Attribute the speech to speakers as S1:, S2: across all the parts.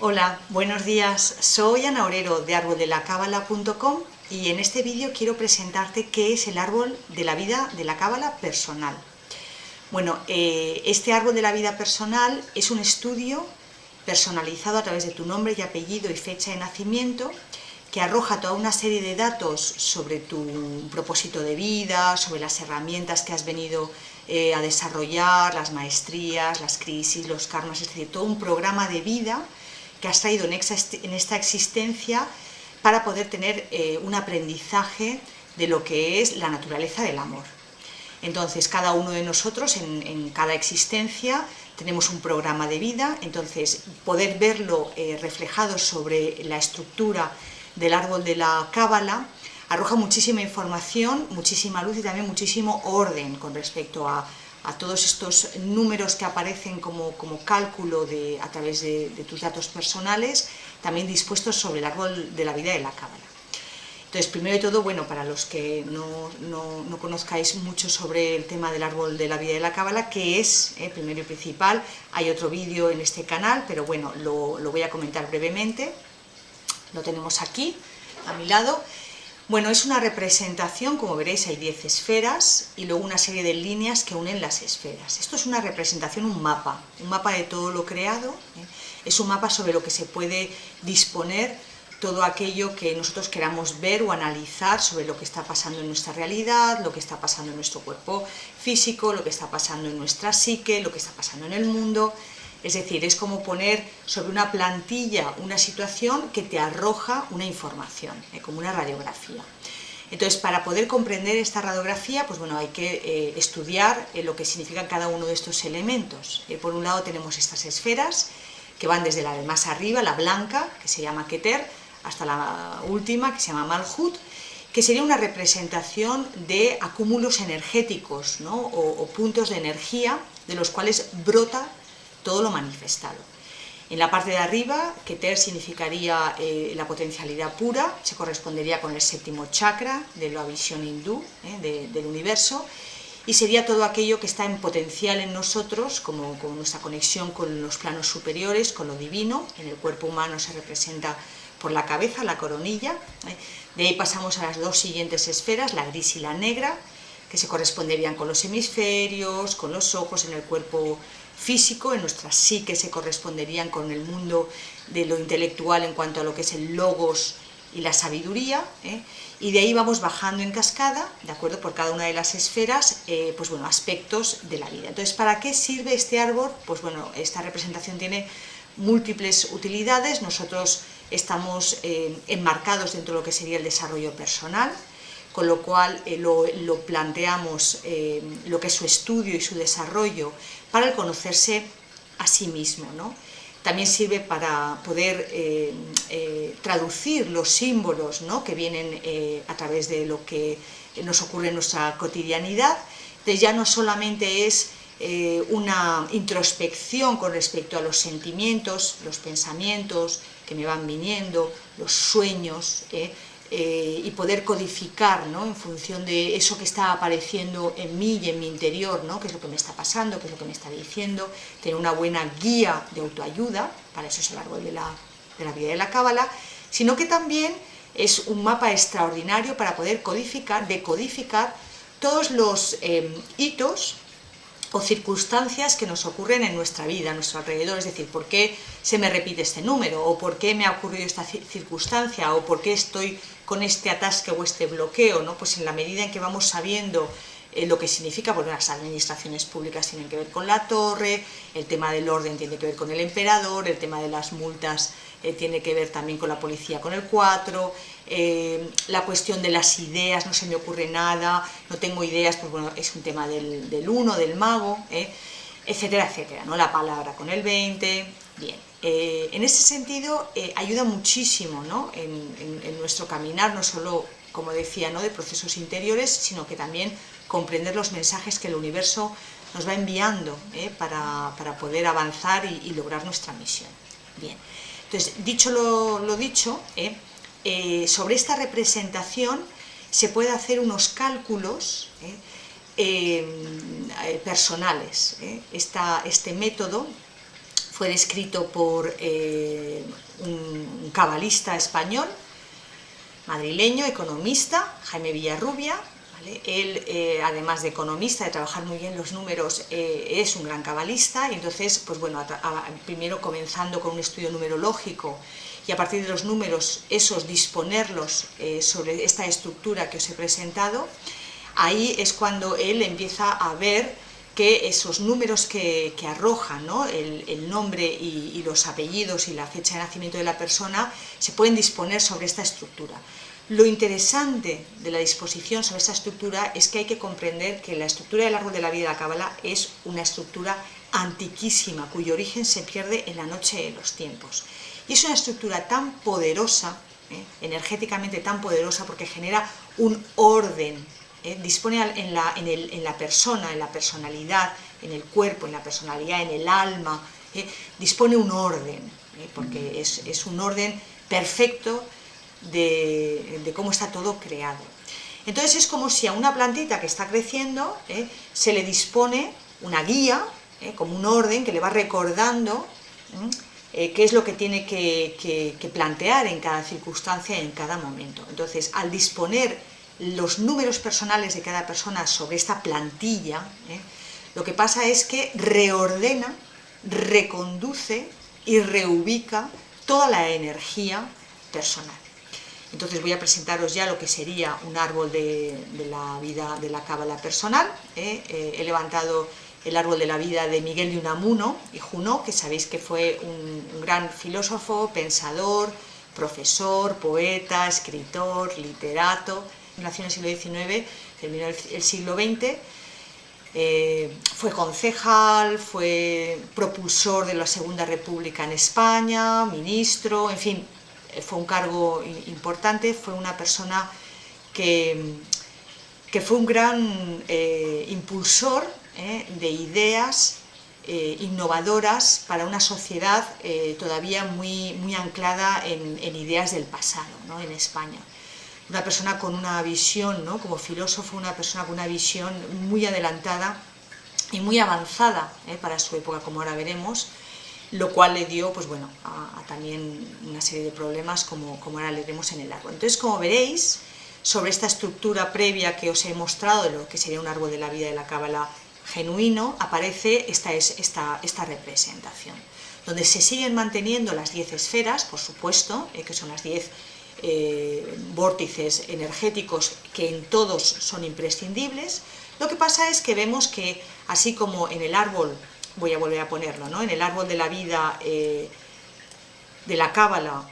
S1: Hola, buenos días. Soy Ana Orero de arboldelacabala.com y en este vídeo quiero presentarte qué es el árbol de la vida de la cábala personal. Bueno, este árbol de la vida personal es un estudio personalizado a través de tu nombre y apellido y fecha de nacimiento que arroja toda una serie de datos sobre tu propósito de vida, sobre las herramientas que has venido a desarrollar, las maestrías, las crisis, los karmas, es decir, todo un programa de vida que has traído en esta existencia para poder tener un aprendizaje de lo que es la naturaleza del amor. Entonces, cada uno de nosotros en cada existencia tenemos un programa de vida, entonces poder verlo reflejado sobre la estructura del árbol de la cábala arroja muchísima información, muchísima luz y también muchísimo orden con respecto a todos estos números que aparecen como cálculo a través de tus datos personales, también dispuestos sobre el árbol de la vida de la cábala. Entonces, primero de todo, bueno, para los que no conozcáis mucho sobre el tema del árbol de la vida de la cábala, que es, primero y principal, hay otro vídeo en este canal, pero bueno, lo voy a comentar brevemente. Lo tenemos aquí, a mi lado. Bueno, es una representación, como veréis hay 10 esferas y luego una serie de líneas que unen las esferas. Esto es una representación, un mapa de todo lo creado, es un mapa sobre lo que se puede disponer todo aquello que nosotros queramos ver o analizar sobre lo que está pasando en nuestra realidad, lo que está pasando en nuestro cuerpo físico, lo que está pasando en nuestra psique, lo que está pasando en el mundo. Es decir, es como poner sobre una plantilla una situación que te arroja una información, como una radiografía. Entonces, para poder comprender esta radiografía, pues bueno, hay que estudiar lo que significan cada uno de estos elementos. Por un lado tenemos estas esferas, que van desde la de más arriba, la blanca, que se llama Keter, hasta la última, que se llama Malhut, que sería una representación de acúmulos energéticos, ¿no? o puntos de energía de los cuales brota todo lo manifestado. En la parte de arriba, Keter significaría la potencialidad pura, se correspondería con el séptimo chakra de la visión hindú del universo, y sería todo aquello que está en potencial en nosotros, como nuestra conexión con los planos superiores, con lo divino. En el cuerpo humano se representa por la cabeza, la coronilla. De ahí pasamos a las dos siguientes esferas, la gris y la negra, que se corresponderían con los hemisferios, con los ojos en el cuerpo físico. En nuestra psique se corresponderían con el mundo de lo intelectual en cuanto a lo que es el logos y la sabiduría, y de ahí vamos bajando en cascada, de acuerdo, por cada una de las esferas, pues bueno, aspectos de la vida. Entonces, ¿para qué sirve este árbol? Pues bueno, esta representación tiene múltiples utilidades. Nosotros estamos enmarcados dentro de lo que sería el desarrollo personal, con lo cual lo planteamos, lo que es su estudio y su desarrollo, para el conocerse a sí mismo, ¿no? También sirve para poder traducir los símbolos, ¿no? que vienen a través de lo que nos ocurre en nuestra cotidianidad. Entonces ya no solamente es una introspección con respecto a los sentimientos, los pensamientos que me van viniendo, los sueños, y poder codificar, ¿no? en función de eso que está apareciendo en mí y en mi interior, ¿no? qué es lo que me está pasando, qué es lo que me está diciendo, tener una buena guía de autoayuda, para eso es el árbol de la vida de la cábala, sino que también es un mapa extraordinario para poder decodificar todos los hitos o circunstancias que nos ocurren en nuestra vida, a nuestro alrededor, es decir, por qué se me repite este número, o por qué me ha ocurrido esta circunstancia, o por qué estoy con este atasque o este bloqueo, ¿no? Pues en la medida en que vamos sabiendo lo que significa, porque las administraciones públicas tienen que ver con la torre, el tema del orden tiene que ver con el emperador, el tema de las multas tiene que ver también con la policía, con el 4, la cuestión de las ideas, no se me ocurre nada, no tengo ideas, pues bueno, es un tema del 1, del mago, etcétera, etcétera, ¿no? La palabra con el 20, bien. En ese sentido ayuda muchísimo, ¿no? en nuestro caminar, no solo, como decía, ¿no? de procesos interiores, sino que también comprender los mensajes que el universo nos va enviando para poder avanzar y lograr nuestra misión. Bien, entonces, dicho lo dicho, sobre esta representación se puede hacer unos cálculos personales. Este método fue descrito por un cabalista español, madrileño, economista, Jaime Villarrubia, ¿vale? Él, además de economista, de trabajar muy bien los números, es un gran cabalista, y entonces, pues bueno, primero comenzando con un estudio numerológico, y a partir de los números, esos disponerlos sobre esta estructura que os he presentado, ahí es cuando él empieza a ver que esos números que arrojan, ¿no?, el nombre y los apellidos y la fecha de nacimiento de la persona se pueden disponer sobre esta estructura. Lo interesante de la disposición sobre esta estructura es que hay que comprender que la estructura del árbol de la vida de la Cábala es una estructura antiquísima, cuyo origen se pierde en la noche de los tiempos. Y es una estructura tan poderosa, energéticamente tan poderosa, porque genera un orden, dispone en la persona, en la personalidad, en el cuerpo, en la personalidad, en el alma, dispone un orden, porque es un orden perfecto de cómo está todo creado. Entonces es como si a una plantita que está creciendo se le dispone una guía, como un orden que le va recordando qué es lo que tiene que plantear en cada circunstancia y en cada momento. Entonces, al disponer los números personales de cada persona sobre esta plantilla, lo que pasa es que reordena, reconduce y reubica toda la energía personal. Entonces voy a presentaros ya lo que sería un árbol de la vida de la Cábala personal. He levantado el árbol de la vida de Miguel de Unamuno y Junot, que sabéis que fue un gran filósofo, pensador, profesor, poeta, escritor, literato. Nació en el siglo XIX, terminó el siglo XX. Fue concejal, fue propulsor de la Segunda República en España, ministro, en fin, fue un cargo importante. Fue una persona que fue un gran impulsor de ideas innovadoras para una sociedad todavía muy anclada en ideas del pasado, ¿no?, en España. Una persona con una visión, ¿no?, como filósofo, una persona con una visión muy adelantada y muy avanzada para su época, como ahora veremos, lo cual le dio, pues bueno, a también una serie de problemas, como ahora leeremos en el árbol. Entonces, como veréis, sobre esta estructura previa que os he mostrado de lo que sería un árbol de la vida de la Cábala genuino, aparece esta representación, donde se siguen manteniendo las 10 esferas, por supuesto, que son las 10 vórtices energéticos que en todos son imprescindibles. Lo que pasa es que vemos que, así como en el árbol, voy a volver a ponerlo, ¿no?, en el árbol de la vida de la Cábala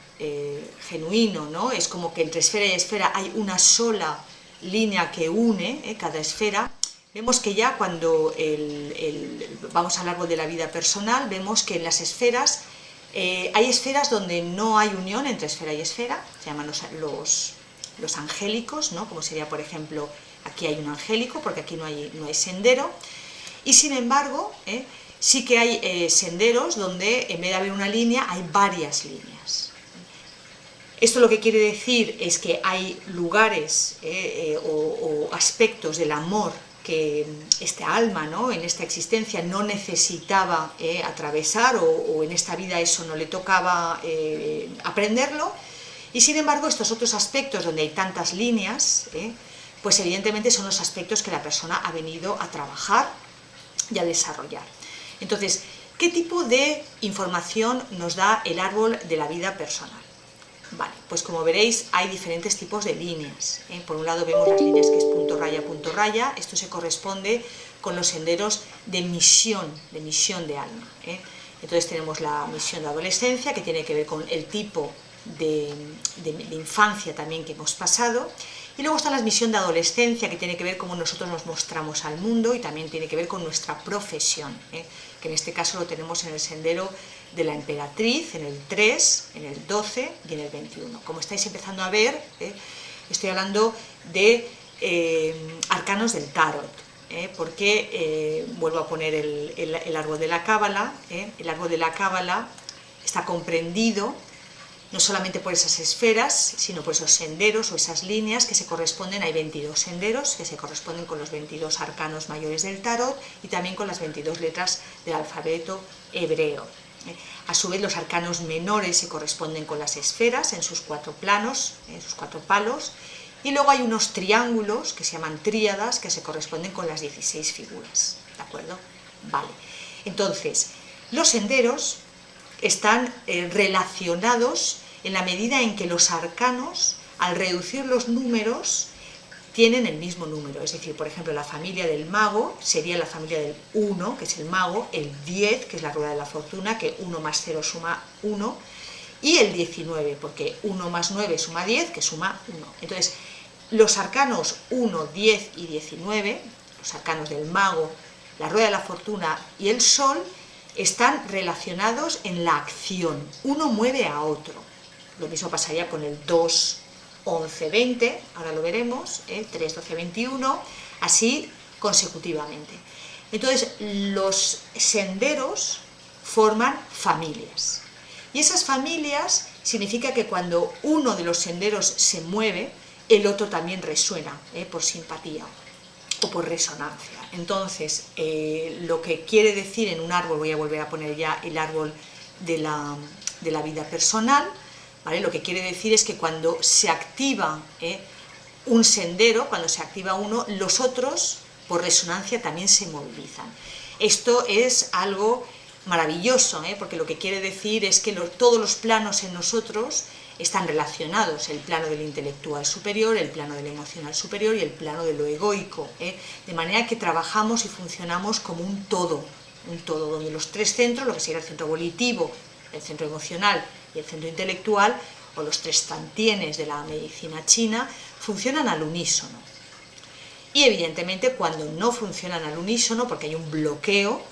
S1: genuino, ¿no?, es como que entre esfera y esfera hay una sola línea que une cada esfera. Vemos que ya cuando vamos al árbol de la vida personal, vemos que en las esferas hay esferas donde no hay unión entre esfera y esfera, se llaman los angélicos, ¿no?, como sería, por ejemplo, aquí hay un angélico, porque aquí no hay sendero, y sin embargo, sí que hay senderos donde en vez de haber una línea, hay varias líneas. Esto lo que quiere decir es que hay lugares o aspectos del amor que esta alma, ¿no?, en esta existencia no necesitaba atravesar, o en esta vida eso no le tocaba aprenderlo, y sin embargo estos otros aspectos donde hay tantas líneas, pues evidentemente son los aspectos que la persona ha venido a trabajar y a desarrollar. Entonces, ¿qué tipo de información nos da el árbol de la vida personal? Vale, pues como veréis hay diferentes tipos de líneas. Por un lado vemos las líneas que es punto raya, esto se corresponde con los senderos de misión de alma. Entonces tenemos la misión de adolescencia, que tiene que ver con el tipo de infancia también que hemos pasado, y luego está la misión de adolescencia, que tiene que ver cómo nosotros nos mostramos al mundo, y también tiene que ver con nuestra profesión, que en este caso lo tenemos en el sendero de la emperatriz, en el 3, en el 12 y en el 21. Como estáis empezando a ver, estoy hablando de arcanos del tarot, porque vuelvo a poner el árbol de la Cábala. El árbol de la Cábala está comprendido no solamente por esas esferas, sino por esos senderos o esas líneas que se corresponden. Hay 22 senderos que se corresponden con los 22 arcanos mayores del tarot y también con las 22 letras del alfabeto hebreo. A su vez, los arcanos menores se corresponden con las esferas en sus 4 planos, en sus 4 palos, y luego hay unos triángulos que se llaman tríadas que se corresponden con las 16 figuras, ¿de acuerdo? Vale, entonces, los senderos están relacionados en la medida en que los arcanos, al reducir los números, tienen el mismo número. Es decir, por ejemplo, la familia del mago sería la familia del 1, que es el mago, el 10, que es la rueda de la fortuna, que 1 más 0 suma 1, y el 19, porque 1 más 9 suma 10, que suma 1. Entonces, los arcanos 1, 10 y 19, los arcanos del mago, la rueda de la fortuna y el sol, están relacionados en la acción. Uno mueve a otro. Lo mismo pasaría con el 2, 11, 20, ahora lo veremos, 3, 12, 21, así consecutivamente. Entonces, los senderos forman familias. Y esas familias significa que cuando uno de los senderos se mueve, el otro también resuena, por simpatía o por resonancia. Entonces, lo que quiere decir en un árbol, voy a volver a poner ya el árbol de la vida personal, ¿vale? Lo que quiere decir es que cuando se activa un sendero, cuando se activa uno, los otros, por resonancia, también se movilizan. Esto es algo maravilloso, porque lo que quiere decir es que todos los planos en nosotros están relacionados, el plano del intelectual superior, el plano del emocional superior y el plano de lo egoico, de manera que trabajamos y funcionamos como un todo, donde los 3 centros, lo que sería el centro volitivo, el centro emocional y el centro intelectual, o los 3 tantienes de la medicina china, funcionan al unísono. Y evidentemente cuando no funcionan al unísono, porque hay un bloqueo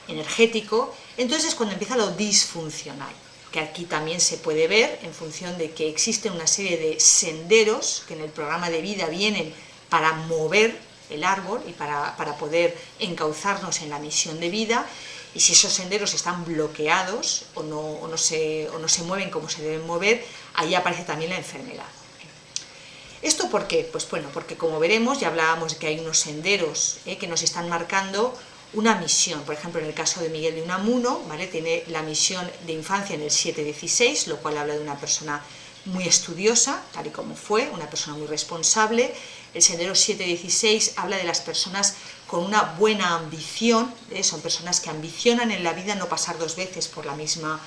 S1: energético, entonces es cuando empieza lo disfuncional, que aquí también se puede ver en función de que existe una serie de senderos que en el programa de vida vienen para mover el árbol y para poder encauzarnos en la misión de vida, y si esos senderos están bloqueados o no se mueven como se deben mover, ahí aparece también la enfermedad. ¿Esto por qué? Pues bueno, porque como veremos, ya hablábamos de que hay unos senderos que nos están marcando una misión. Por ejemplo, en el caso de Miguel de Unamuno, ¿vale? Tiene la misión de infancia en el 7-16, lo cual habla de una persona muy estudiosa, tal y como fue, una persona muy responsable. El sendero 7-16 habla de las personas con una buena ambición, son personas que ambicionan en la vida no pasar 2 veces por la misma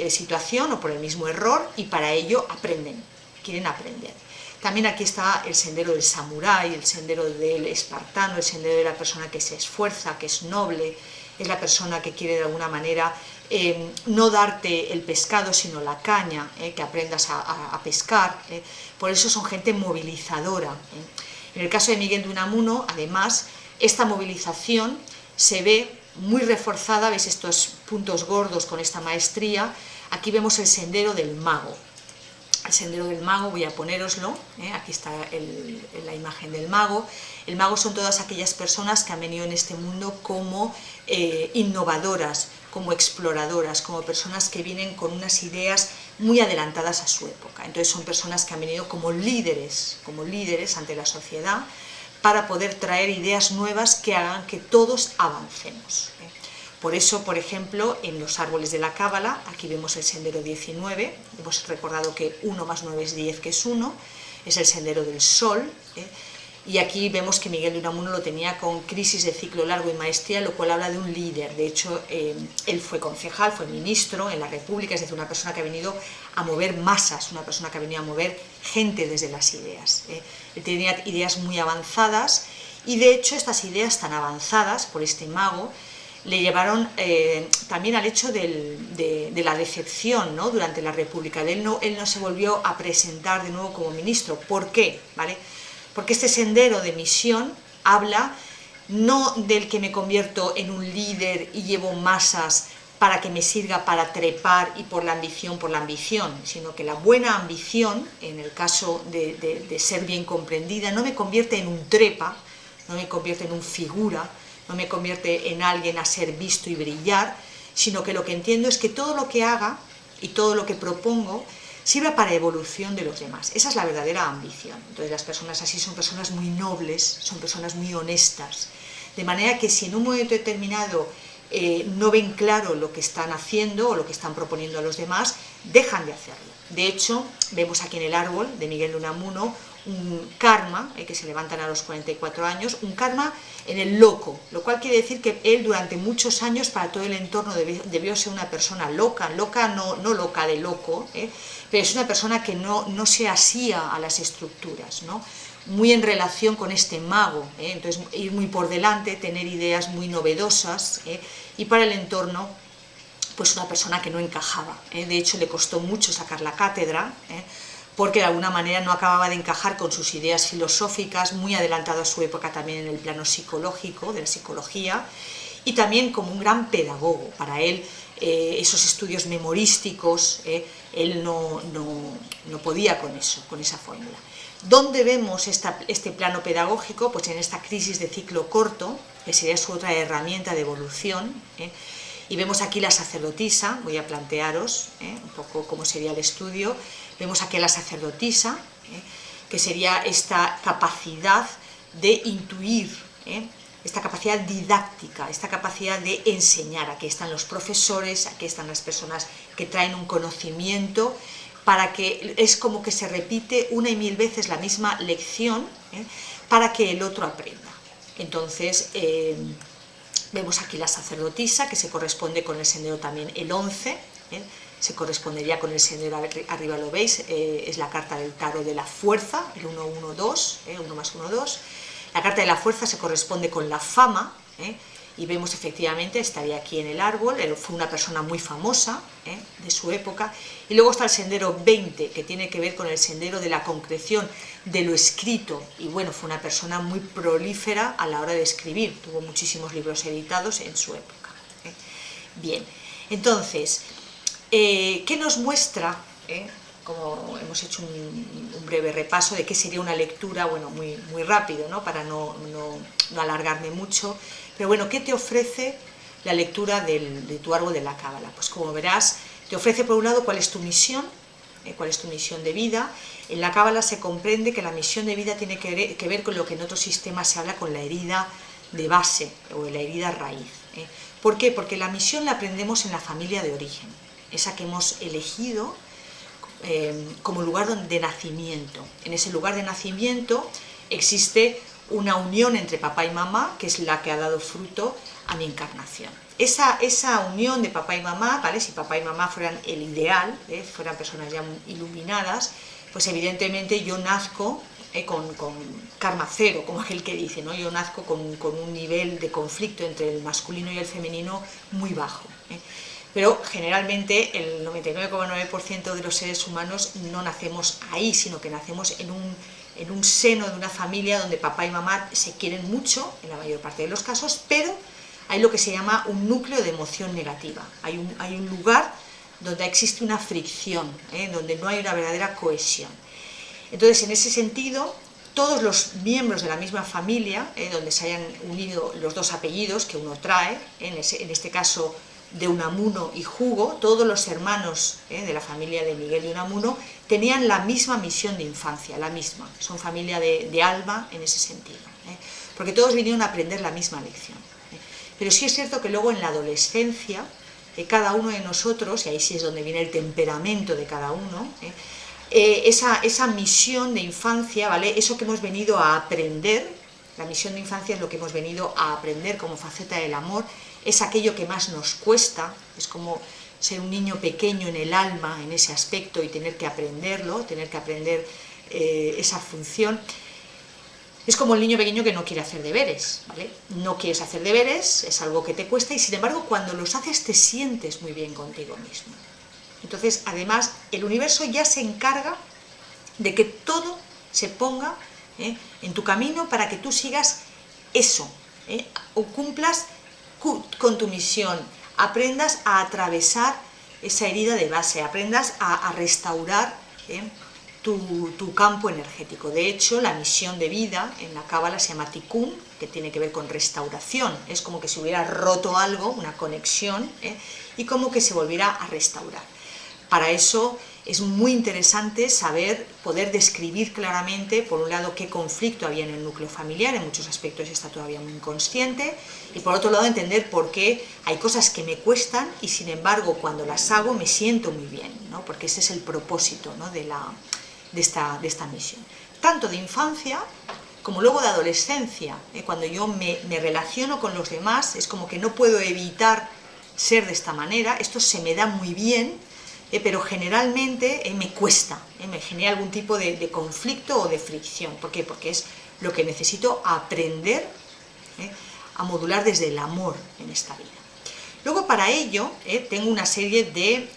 S1: situación o por el mismo error, y para ello aprenden, quieren aprender. También aquí está el sendero del samurái, el sendero del espartano, el sendero de la persona que se esfuerza, que es noble, es la persona que quiere de alguna manera no darte el pescado sino la caña, que aprendas a pescar, por eso son gente movilizadora. En el caso de Miguel de Unamuno, además, esta movilización se ve muy reforzada, veis estos puntos gordos con esta maestría, aquí vemos el sendero del mago. El sendero del mago, voy a ponéroslo, aquí está la imagen del mago. El mago son todas aquellas personas que han venido en este mundo como innovadoras, como exploradoras, como personas que vienen con unas ideas muy adelantadas a su época. Entonces son personas que han venido como líderes ante la sociedad para poder traer ideas nuevas que hagan que todos avancemos. Por eso, por ejemplo, en los árboles de la Cábala, aquí vemos el sendero 19, hemos recordado que 1 más 9 es 10, que es 1, es el sendero del sol, y aquí vemos que Miguel de Unamuno lo tenía con crisis de ciclo largo y maestría, lo cual habla de un líder. De hecho, él fue concejal, fue ministro en la República, es decir, una persona que ha venido a mover masas, una persona que ha venido a mover gente desde las ideas. Él tenía ideas muy avanzadas, y de hecho estas ideas tan avanzadas por este mago le llevaron también al hecho de la decepción, ¿no? Durante la República. Él no se volvió a presentar de nuevo como ministro. ¿Por qué? ¿Vale? Porque este sendero de misión habla no del que me convierto en un líder y llevo masas para que me sirva para trepar y por la ambición, sino que la buena ambición, en el caso de ser bien comprendida, no me convierte en un trepa, no me convierte en un figura, no me convierte en alguien a ser visto y brillar, sino que lo que entiendo es que todo lo que haga y todo lo que propongo sirva para evolución de los demás. Esa es la verdadera ambición. Entonces las personas así son personas muy nobles, son personas muy honestas, de manera que si en un momento determinado no ven claro lo que están haciendo o lo que están proponiendo a los demás, dejan de hacerlo. De hecho, vemos aquí en el árbol de Miguel de Unamuno un karma, que se levantan a los 44 años, un karma en el loco, lo cual quiere decir que él durante muchos años para todo el entorno debió ser una persona loca, no loca de loco, pero es una persona que no se asía a las estructuras, ¿no? Muy en relación con este mago, entonces ir muy por delante, tener ideas muy novedosas, y para el entorno pues una persona que no encajaba, de hecho le costó mucho sacar la cátedra, porque de alguna manera no acababa de encajar con sus ideas filosóficas, muy adelantado a su época también en el plano psicológico, de la psicología, y también como un gran pedagogo. Para él esos estudios memorísticos, él no podía con eso, con esa fórmula. ¿Dónde vemos este plano pedagógico? Pues en esta crisis de ciclo corto, que sería su otra herramienta de evolución, y vemos aquí la sacerdotisa, voy a plantearos un poco cómo sería el estudio. Vemos aquí a la sacerdotisa, que sería esta capacidad de intuir, esta capacidad didáctica, esta capacidad de enseñar. Aquí están los profesores, aquí están las personas que traen un conocimiento, para que es como que se repite una y mil veces la misma lección, para que el otro aprenda. Entonces, vemos aquí la sacerdotisa, que se corresponde con el sendero también el 11, se correspondería con el sendero, arriba lo veis, es la carta del tarot de la fuerza, el 1-1-2, 1 más 1, 2. La carta de la fuerza se corresponde con la fama, y vemos efectivamente, estaría aquí en el árbol, fue una persona muy famosa de su época. Y luego está el sendero 20, que tiene que ver con el sendero de la concreción de lo escrito, y bueno, fue una persona muy prolífera a la hora de escribir, tuvo muchísimos libros editados en su época. Bien, entonces, ¿qué nos muestra? Como hemos hecho un breve repaso de qué sería una lectura, bueno, muy rápido, ¿no? Para no alargarme mucho, pero bueno, ¿qué te ofrece la lectura de tu árbol de la cábala? Pues como verás, te ofrece por un lado cuál es tu misión, cuál es tu misión de vida. En la cábala se comprende que la misión de vida tiene que ver con lo que en otros sistemas se habla con la herida de base o la herida raíz. ¿Por qué? Porque la misión la aprendemos en la familia de origen, esa que hemos elegido como lugar de nacimiento. En ese lugar de nacimiento existe una unión entre papá y mamá, que es la que ha dado fruto a mi encarnación. Esa unión de papá y mamá, ¿vale? Si papá y mamá fueran el ideal, fueran personas ya iluminadas, pues evidentemente yo nazco con karma cero, como aquel que dice, ¿no? Yo nazco con un nivel de conflicto entre el masculino y el femenino muy bajo. Pero generalmente el 99,9% de los seres humanos no nacemos ahí, sino que nacemos en un seno de una familia donde papá y mamá se quieren mucho, en la mayor parte de los casos, pero hay lo que se llama un núcleo de emoción negativa. Hay un lugar donde existe una fricción, donde no hay una verdadera cohesión. Entonces, en ese sentido, todos los miembros de la misma familia, donde se hayan unido los dos apellidos que uno trae, en este caso de Unamuno y Hugo, todos los hermanos de la familia de Miguel de Unamuno tenían la misma misión de infancia, la misma, son familia de alma en ese sentido, porque todos vinieron a aprender la misma lección. Pero sí es cierto que luego en la adolescencia, cada uno de nosotros, y ahí sí es donde viene el temperamento de cada uno, esa misión de infancia, ¿vale? Eso que hemos venido a aprender, la misión de infancia es lo que hemos venido a aprender como faceta del amor, es aquello que más nos cuesta, es como ser un niño pequeño en el alma, en ese aspecto, y tener que aprenderlo, tener que aprender esa función. Es como el niño pequeño que no quiere hacer deberes, ¿vale? No quieres hacer deberes, es algo que te cuesta, y sin embargo cuando los haces te sientes muy bien contigo mismo. Entonces, además, el universo ya se encarga de que todo se ponga en tu camino para que tú sigas eso, o cumplas con tu misión, aprendas a atravesar esa herida de base, aprendas a restaurar tu campo energético. De hecho, la misión de vida en la cábala se llama tikkun, que tiene que ver con restauración. Es como que se hubiera roto algo, una conexión, y como que se volviera a restaurar. Para eso es muy interesante poder describir claramente, por un lado, qué conflicto había en el núcleo familiar, en muchos aspectos está todavía muy inconsciente, y por otro lado entender por qué hay cosas que me cuestan y sin embargo cuando las hago me siento muy bien, ¿no? Porque ese es el propósito, ¿no? de esta misión. Tanto de infancia como luego de adolescencia, cuando yo me relaciono con los demás, es como que no puedo evitar ser de esta manera, esto se me da muy bien, pero generalmente me cuesta, me genera algún tipo de conflicto o de fricción. ¿Por qué? Porque es lo que necesito aprender a modular desde el amor en esta vida. Luego para ello tengo una serie de,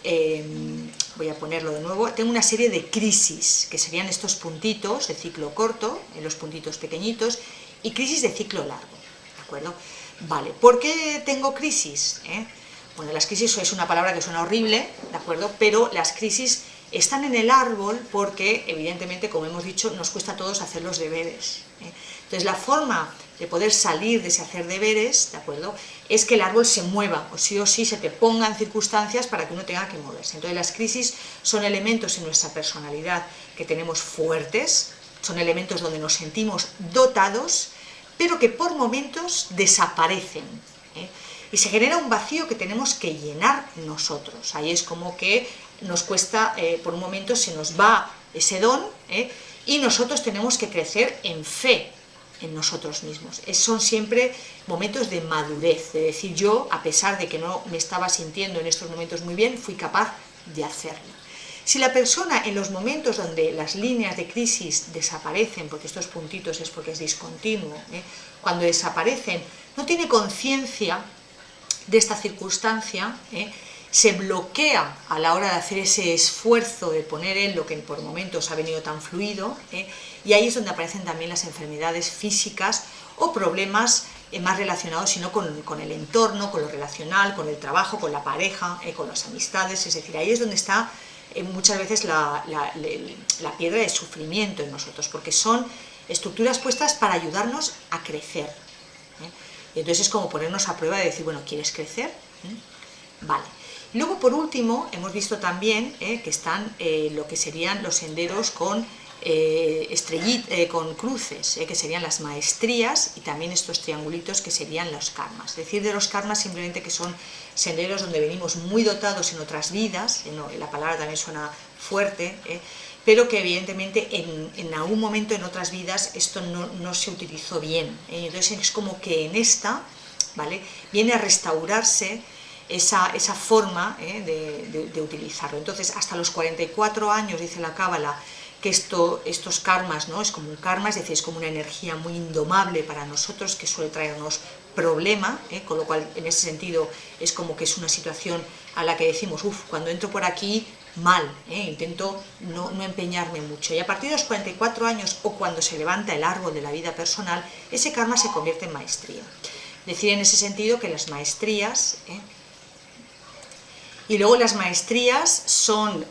S1: voy a ponerlo de nuevo, tengo una serie de crisis, que serían estos puntitos de ciclo corto, los puntitos pequeñitos, y crisis de ciclo largo, ¿de acuerdo? Vale, ¿por qué tengo crisis? Bueno, las crisis es una palabra que suena horrible, ¿de acuerdo? Pero las crisis están en el árbol porque, evidentemente, como hemos dicho, nos cuesta a todos hacer los deberes. Entonces, la forma de poder salir de ese hacer deberes, ¿de acuerdo?, es que el árbol se mueva, o sí se te pongan circunstancias para que uno tenga que moverse. Entonces, las crisis son elementos en nuestra personalidad que tenemos fuertes, son elementos donde nos sentimos dotados, pero que por momentos desaparecen, y se genera un vacío que tenemos que llenar nosotros. Ahí es como que nos cuesta, por un momento se nos va ese don, y nosotros tenemos que crecer en fe en nosotros mismos. Son siempre momentos de madurez, de decir yo, a pesar de que no me estaba sintiendo en estos momentos muy bien, fui capaz de hacerlo. Si la persona en los momentos donde las líneas de crisis desaparecen, porque estos puntitos es porque es discontinuo, cuando desaparecen, no tiene conciencia de esta circunstancia, se bloquea a la hora de hacer ese esfuerzo de poner en lo que por momentos ha venido tan fluido, y ahí es donde aparecen también las enfermedades físicas o problemas más relacionados sino con el entorno, con lo relacional, con el trabajo, con la pareja, con las amistades. Es decir, ahí es donde está muchas veces la piedra de sufrimiento en nosotros, porque son estructuras puestas para ayudarnos a crecer. Y entonces es como ponernos a prueba de decir, bueno, ¿quieres crecer? Vale. Luego, por último, hemos visto también que están lo que serían los senderos con con cruces, que serían las maestrías, y también estos triangulitos que serían los karmas. Es decir, de los karmas simplemente que son senderos donde venimos muy dotados en otras vidas, la palabra también suena fuerte, pero que evidentemente en algún momento en otras vidas esto no se utilizó bien. Entonces es como que en esta, ¿vale?, viene a restaurarse esa forma de utilizarlo. Entonces, hasta los 44 años, dice la Cábala, que estos karmas, ¿no?, es como un karma, es decir, es como una energía muy indomable para nosotros que suele traernos problema, con lo cual en ese sentido es como que es una situación a la que decimos, cuando entro por aquí, mal, intento no empeñarme mucho. Y a partir de los 44 años o cuando se levanta el árbol de la vida personal, ese karma se convierte en maestría. Decir en ese sentido que las maestrías... Y luego las maestrías son,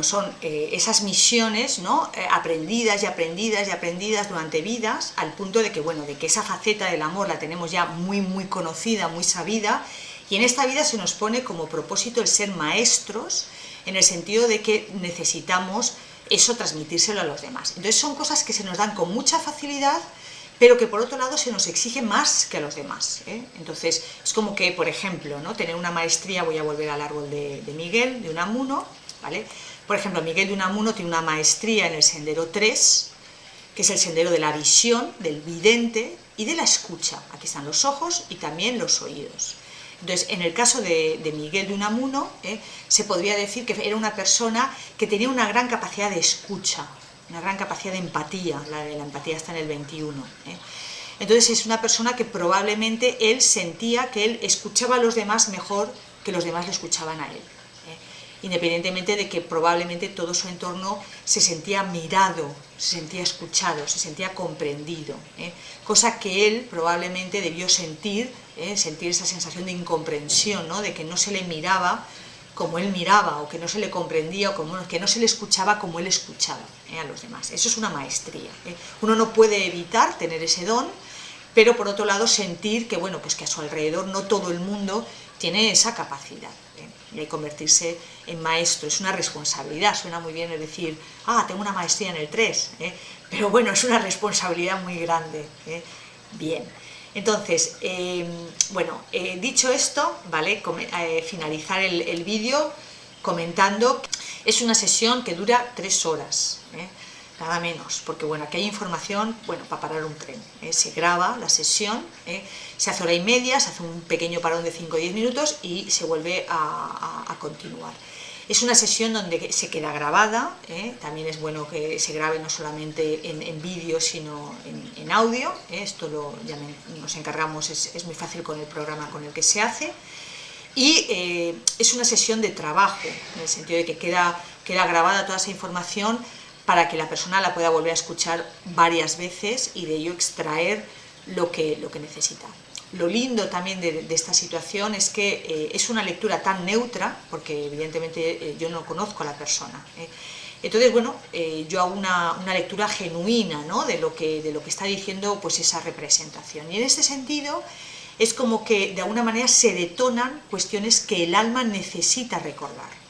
S1: son esas misiones, ¿no?, aprendidas y aprendidas y aprendidas durante vidas, al punto de que, de que esa faceta del amor la tenemos ya muy, muy conocida, muy sabida, y en esta vida se nos pone como propósito el ser maestros, en el sentido de que necesitamos eso transmitírselo a los demás. Entonces son cosas que se nos dan con mucha facilidad, pero que por otro lado se nos exige más que a los demás. Entonces es como que, por ejemplo, ¿no?, tener una maestría, voy a volver al árbol de Miguel de Unamuno, ¿vale? Por ejemplo, Miguel de Unamuno tiene una maestría en el sendero 3, que es el sendero de la visión, del vidente y de la escucha. Aquí están los ojos y también los oídos. Entonces, en el caso de Miguel de Unamuno, se podría decir que era una persona que tenía una gran capacidad de escucha, una gran capacidad de empatía, la empatía está en el 21. Entonces es una persona que probablemente él sentía que él escuchaba a los demás mejor que los demás le escuchaban a él. Independientemente de que probablemente todo su entorno se sentía mirado, se sentía escuchado, se sentía comprendido, cosa que él probablemente debió sentir esa sensación de incomprensión, ¿no?, de que no se le miraba como él miraba, o que no se le comprendía, o que no se le escuchaba como él escuchaba a los demás. Eso es una maestría. Uno no puede evitar tener ese don, pero por otro lado sentir que, que a su alrededor no todo el mundo tiene esa capacidad. y hay que convertirse en maestro. Es una responsabilidad, suena muy bien el decir, tengo una maestría en el 3, pero bueno, es una responsabilidad muy grande. Bien, entonces, dicho esto, ¿vale? Finalizar el vídeo comentando, es una sesión que dura 3 horas, nada menos, porque bueno, aquí hay información, bueno, para parar un tren, se graba la sesión, se hace 1h30, se hace un pequeño parón de 5 o 10 minutos y se vuelve a continuar. Es una sesión donde se queda grabada, también es bueno que se grabe no solamente en vídeo, sino en audio, esto ya nos encargamos, es muy fácil con el programa con el que se hace. Y es una sesión de trabajo, en el sentido de que queda grabada toda esa información para que la persona la pueda volver a escuchar varias veces y de ello extraer lo que necesita. Lo lindo también de esta situación es que es una lectura tan neutra, porque evidentemente yo no conozco a la persona. Entonces, bueno, yo hago una lectura genuina, ¿no?, de lo que está diciendo pues esa representación. Y en este sentido es como que de alguna manera se detonan cuestiones que el alma necesita recordar.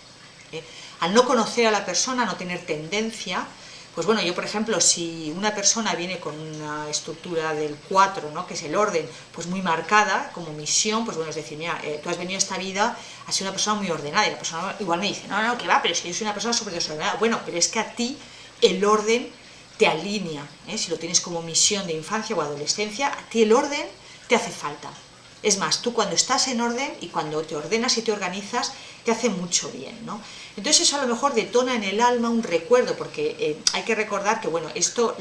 S1: Al no conocer a la persona, no tener tendencia, pues bueno, yo por ejemplo, si una persona viene con una estructura del 4, ¿no?, que es el orden, pues muy marcada como misión, pues bueno, es decir, mira, tú has venido a esta vida a ser una persona muy ordenada, y la persona igual me dice, no, que va, pero si yo soy una persona súper desordenada. Bueno, pero es que a ti el orden te alinea, si lo tienes como misión de infancia o adolescencia, a ti el orden te hace falta. Es más, tú cuando estás en orden y cuando te ordenas y te organizas, te hace mucho bien, ¿no? Entonces eso a lo mejor detona en el alma un recuerdo, porque hay que recordar que, bueno, esto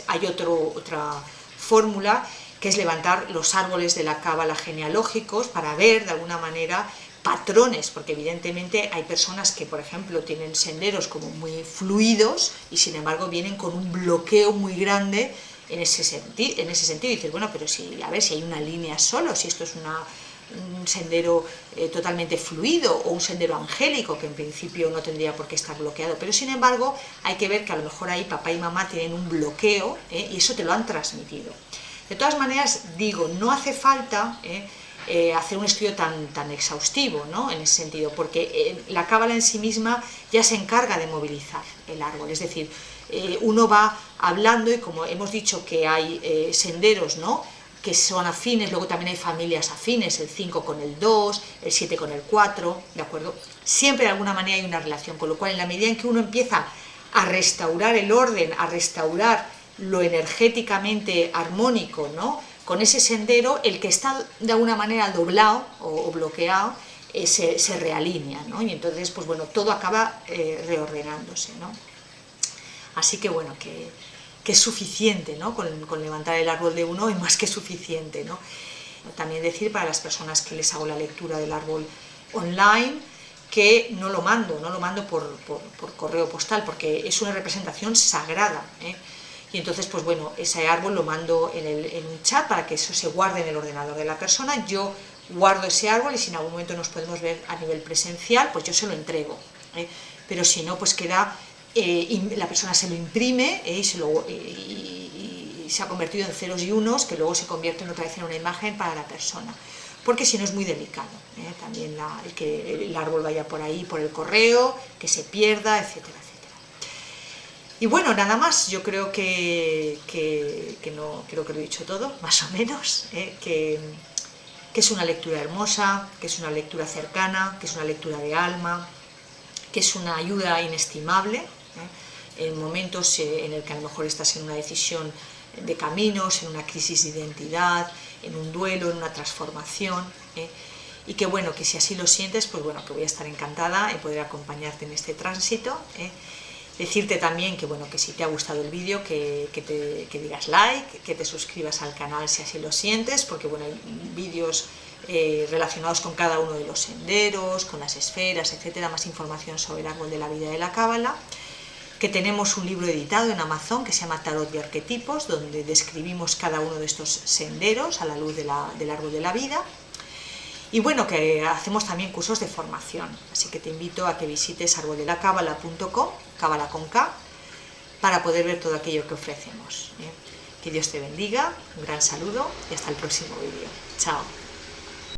S1: hay otra fórmula, que es levantar los árboles de la cábala genealógicos para ver, de alguna manera, patrones, porque evidentemente hay personas que, por ejemplo, tienen senderos como muy fluidos y sin embargo vienen con un bloqueo muy grande en ese sentido, y dices, bueno, pero a ver si hay una línea solo, si esto es un sendero totalmente fluido o un sendero angélico, que en principio no tendría por qué estar bloqueado, pero sin embargo hay que ver que a lo mejor ahí papá y mamá tienen un bloqueo, y eso te lo han transmitido. De todas maneras, digo, no hace falta hacer un estudio tan exhaustivo, ¿no?, en ese sentido, porque la cábala en sí misma ya se encarga de movilizar el árbol, es decir, uno va hablando, y como hemos dicho que hay senderos, ¿no?, que son afines, luego también hay familias afines, el 5 con el 2, el 7 con el 4, ¿de acuerdo? Siempre de alguna manera hay una relación, con lo cual en la medida en que uno empieza a restaurar el orden, a restaurar lo energéticamente armónico, ¿no?, con ese sendero, el que está de alguna manera doblado o bloqueado se realinea, ¿no?, y entonces, pues bueno, todo acaba reordenándose, ¿no? Así que bueno, que es suficiente, ¿no?, con levantar el árbol de uno, es más que suficiente, ¿no? También decir para las personas que les hago la lectura del árbol online, que no lo mando por correo postal, porque es una representación sagrada, y entonces, pues bueno, ese árbol lo mando en un chat para que eso se guarde en el ordenador de la persona. Yo guardo ese árbol y si en algún momento nos podemos ver a nivel presencial, pues yo se lo entrego, pero si no, pues queda, la persona se lo imprime, y se ha convertido en ceros y unos, que luego se convierten otra vez en una imagen para la persona, porque si no es muy delicado, también que el árbol vaya por ahí, por el correo, que se pierda, etcétera, etcétera. Y bueno, nada más, yo creo que lo he dicho todo, más o menos, que es una lectura hermosa, que es una lectura cercana, que es una lectura de alma, que es una ayuda inestimable, en momentos en el que a lo mejor estás en una decisión de caminos, en una crisis de identidad, en un duelo, en una transformación, y que bueno, que si así lo sientes, pues bueno, que voy a estar encantada en poder acompañarte en este tránsito. Decirte también que bueno, que si te ha gustado el vídeo, que digas like, que te suscribas al canal si así lo sientes, porque bueno, hay vídeos relacionados con cada uno de los senderos, con las esferas, etcétera, más información sobre el árbol de la vida de la cábala, que tenemos un libro editado en Amazon que se llama Tarot de Arquetipos, donde describimos cada uno de estos senderos a la luz del árbol de la vida. Y bueno, que hacemos también cursos de formación, así que te invito a que visites arboldelacabala.com, cábala con K, para poder ver todo aquello que ofrecemos. Que Dios te bendiga, un gran saludo y hasta el próximo vídeo. Chao.